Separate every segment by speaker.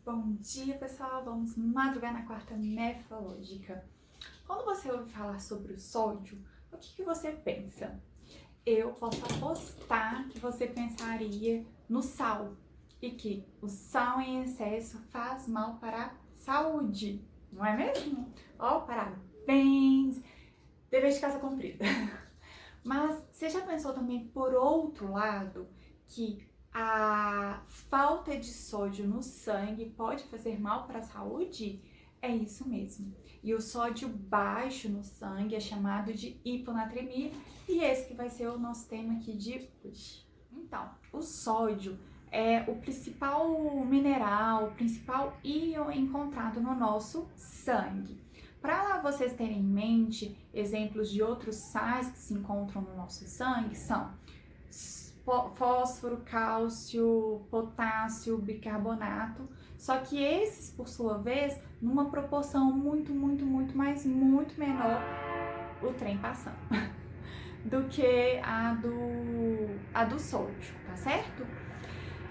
Speaker 1: Bom dia, pessoal! Vamos madrugar na quarta nefrológica. Quando você ouve falar sobre o sódio, o que você pensa? Eu posso apostar que você pensaria no sal e que o sal em excesso faz mal para a saúde, não é mesmo? Ó, parabéns! Dever de casa cumprido. Mas você já pensou também por outro lado que a falta de sódio no sangue pode fazer mal para a saúde? É isso mesmo. E o sódio baixo no sangue é chamado de hiponatremia, e esse que vai ser o nosso tema aqui de hoje. Então, o sódio é o principal mineral, o principal íon encontrado no nosso sangue. Para vocês terem em mente, exemplos de outros sais que se encontram no nosso sangue são fósforo, cálcio, potássio, bicarbonato, só que esses, por sua vez, numa proporção muito menor, o trem passando, do que a do sódio, tá certo?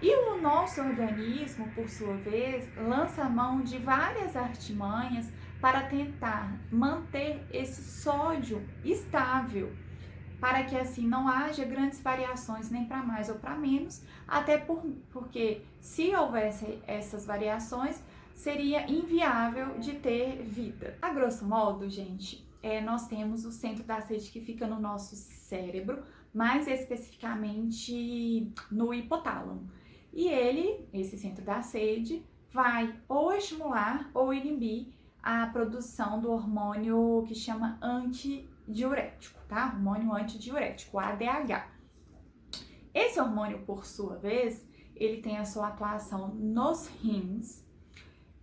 Speaker 1: E o nosso organismo, por sua vez, lança mão de várias artimanhas para tentar manter esse sódio estável, para que assim não haja grandes variações nem para mais ou para menos, até porque se houvesse essas variações, seria inviável de ter vida. A grosso modo, gente, nós temos o centro da sede que fica no nosso cérebro, mais especificamente no hipotálamo. E esse centro da sede, vai ou estimular ou inibir a produção do hormônio que chama antidiurético, tá? Hormônio antidiurético, ADH. Esse hormônio, por sua vez, ele tem a sua atuação nos rins,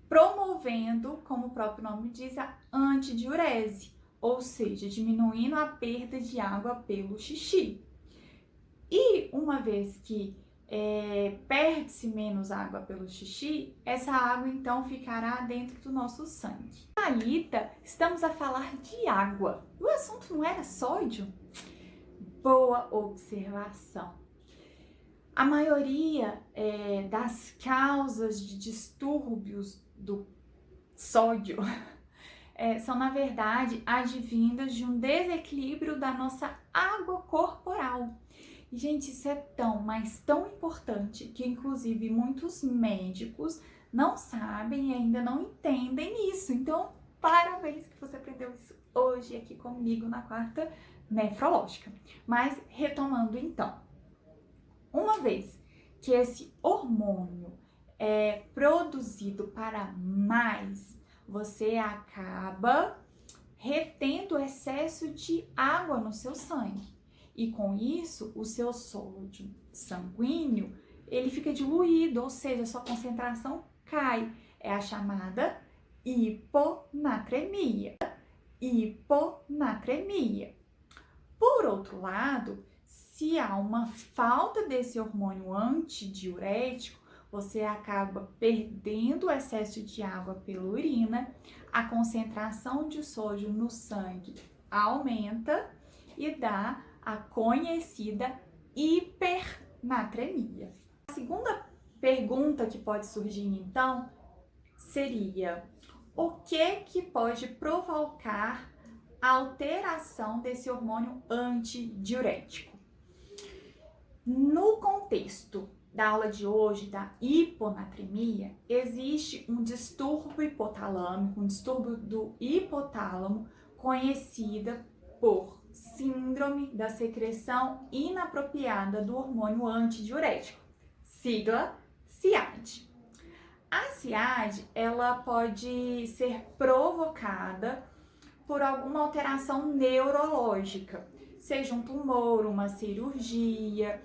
Speaker 1: promovendo, como o próprio nome diz, a antidiurese, ou seja, diminuindo a perda de água pelo xixi. E uma vez que perde-se menos água pelo xixi, essa água então ficará dentro do nosso sangue. Thalita, estamos a falar de água. O assunto não era sódio? Boa observação. A maioria das causas de distúrbios do sódio são, na verdade, advindas de um desequilíbrio da nossa água corporal. Gente, isso é tão, mas tão importante que, inclusive, muitos médicos não sabem e ainda não entendem isso. Então, parabéns que você aprendeu isso hoje aqui comigo na quarta nefrológica. Mas, retomando então, uma vez que esse hormônio é produzido para mais, você acaba retendo excesso de água no seu sangue. E com isso, o seu sódio sanguíneo, ele fica diluído, ou seja, a sua concentração cai. É a chamada hiponatremia. Hiponatremia. Por outro lado, se há uma falta desse hormônio antidiurético, você acaba perdendo o excesso de água pela urina, a concentração de sódio no sangue aumenta e dá a conhecida hipernatremia. A segunda pergunta que pode surgir então seria: o que pode provocar a alteração desse hormônio antidiurético? No contexto da aula de hoje, da hiponatremia, existe um distúrbio hipotalâmico, um distúrbio do hipotálamo, conhecida por síndrome da secreção inapropriada do hormônio antidiurético, sigla SIAD. A SIAD, ela pode ser provocada por alguma alteração neurológica, seja um tumor, uma cirurgia,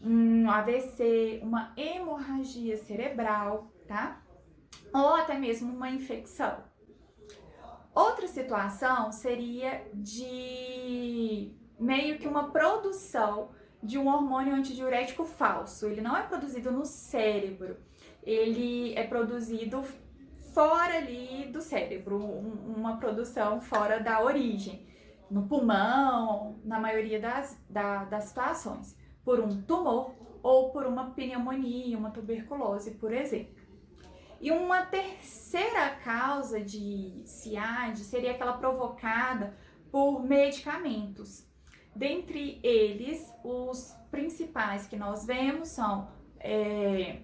Speaker 1: um AVC, uma hemorragia cerebral, tá? Ou até mesmo uma infecção. Outra situação seria de meio que uma produção de um hormônio antidiurético falso. Ele não é produzido no cérebro, ele é produzido fora ali do cérebro, uma produção fora da origem, no pulmão, na maioria das situações, por um tumor ou por uma pneumonia, uma tuberculose, por exemplo. E uma terceira causa de CIAD seria aquela provocada por medicamentos. Dentre eles, os principais que nós vemos são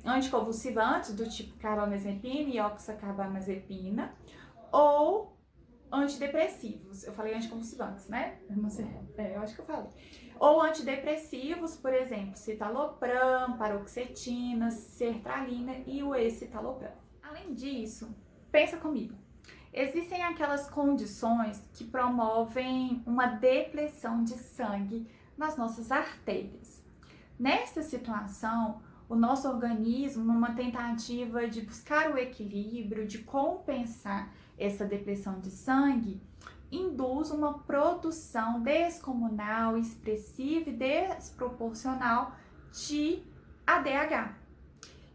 Speaker 1: anticonvulsivantes do tipo carbamazepina e oxacarbamazepina, ou antidepressivos. Eu falei anticonvulsivantes, né? Eu não sei, eu acho que eu falei. Ou antidepressivos, por exemplo, citalopram, paroxetina, sertralina e o escitalopram. Além disso, pensa comigo. Existem aquelas condições que promovem uma depressão de sangue nas nossas artérias. Nesta situação, o nosso organismo, numa tentativa de buscar o equilíbrio, de compensar essa depressão de sangue, induz uma produção descomunal, expressiva e desproporcional de ADH.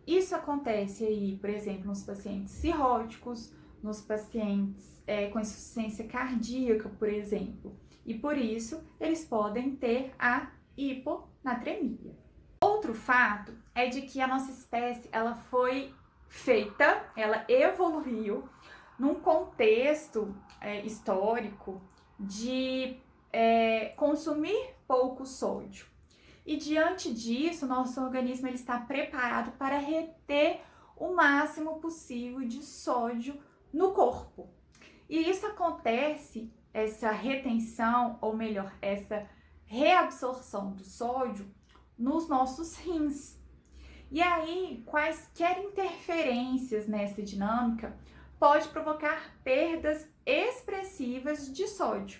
Speaker 1: Isso acontece aí, por exemplo, nos pacientes cirróticos, nos pacientes com insuficiência cardíaca, por exemplo. E por isso, eles podem ter a hiponatremia. Outro fato é de que a nossa espécie, ela foi feita, ela evoluiu num contexto histórico de consumir pouco sódio. E diante disso, nosso organismo ele está preparado para reter o máximo possível de sódio no corpo. E isso acontece, essa retenção, ou melhor, essa reabsorção do sódio nos nossos rins. E aí, quaisquer interferências nessa dinâmica pode provocar perdas expressivas de sódio.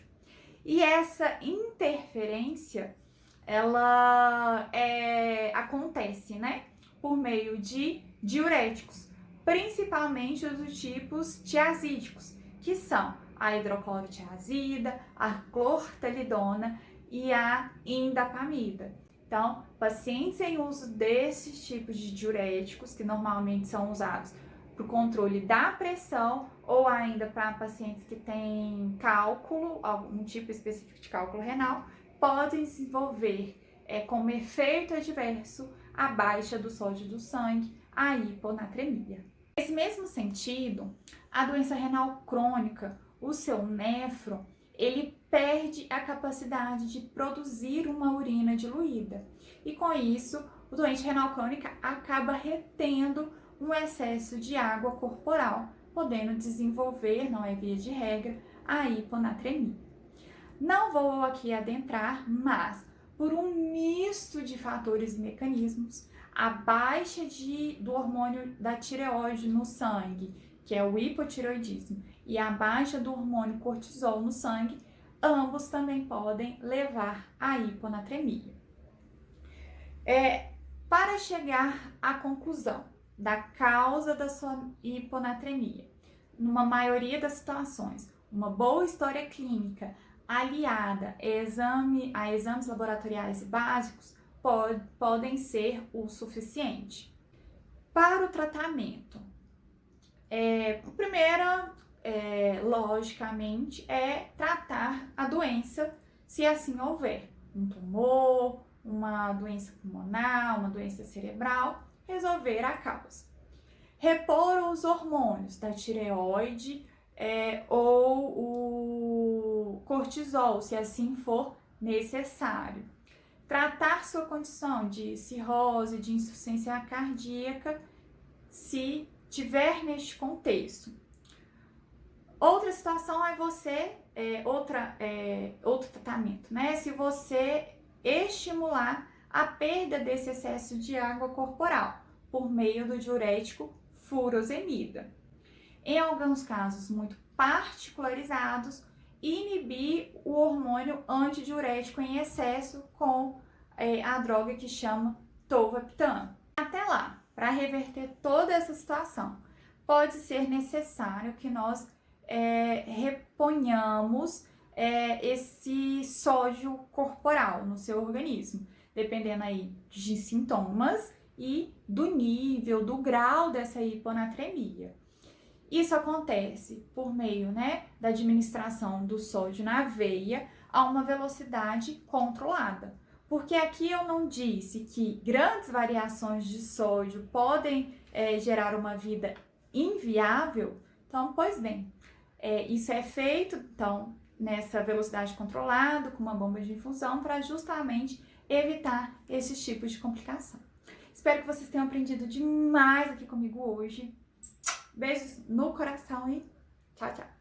Speaker 1: E essa interferência, ela acontece, né, por meio de diuréticos, principalmente dos tipos tiazídicos, que são a hidroclorotiazida, a clortalidona e a indapamida. Então, pacientes em uso desses tipos de diuréticos, que normalmente são usados para o controle da pressão ou ainda para pacientes que têm cálculo, algum tipo específico de cálculo renal, podem desenvolver como efeito adverso a baixa do sódio do sangue, a hiponatremia. Nesse mesmo sentido, a doença renal crônica, o seu néfron, ele perde a capacidade de produzir uma urina diluída. E com isso, o doente renal crônica acaba retendo um excesso de água corporal, podendo desenvolver, não é via de regra, a hiponatremia. Não vou aqui adentrar, mas por um misto de fatores e mecanismos, a baixa do hormônio da tireoide no sangue, que é o hipotireoidismo, e a baixa do hormônio cortisol no sangue, ambos também podem levar à hiponatremia. Para chegar à conclusão da causa da sua hiponatremia, numa maioria das situações, uma boa história clínica aliada a exames laboratoriais básicos podem ser o suficiente. Para o tratamento, o primeiro, logicamente, é tratar a doença, se assim houver um tumor, uma doença pulmonar, uma doença cerebral, resolver a causa. Repor os hormônios da tireoide ou o cortisol, se assim for necessário. Tratar sua condição de cirrose, de insuficiência cardíaca, se tiver neste contexto. Outra situação é outro tratamento, né? Se você estimular a perda desse excesso de água corporal por meio do diurético furosemida. Em alguns casos muito particularizados, inibir o hormônio antidiurético em excesso com a droga que chama tolvaptan. Até lá, para reverter toda essa situação, pode ser necessário que nós reponhamos esse sódio corporal no seu organismo, dependendo aí de sintomas e do nível, do grau dessa hiponatremia. Isso acontece por meio, da administração do sódio na veia a uma velocidade controlada. Porque aqui eu não disse que grandes variações de sódio podem gerar uma vida inviável, então, pois bem, isso é feito, então, nessa velocidade controlada, com uma bomba de infusão, para justamente evitar esses tipos de complicação. Espero que vocês tenham aprendido demais aqui comigo hoje. Beijos no coração e tchau, tchau!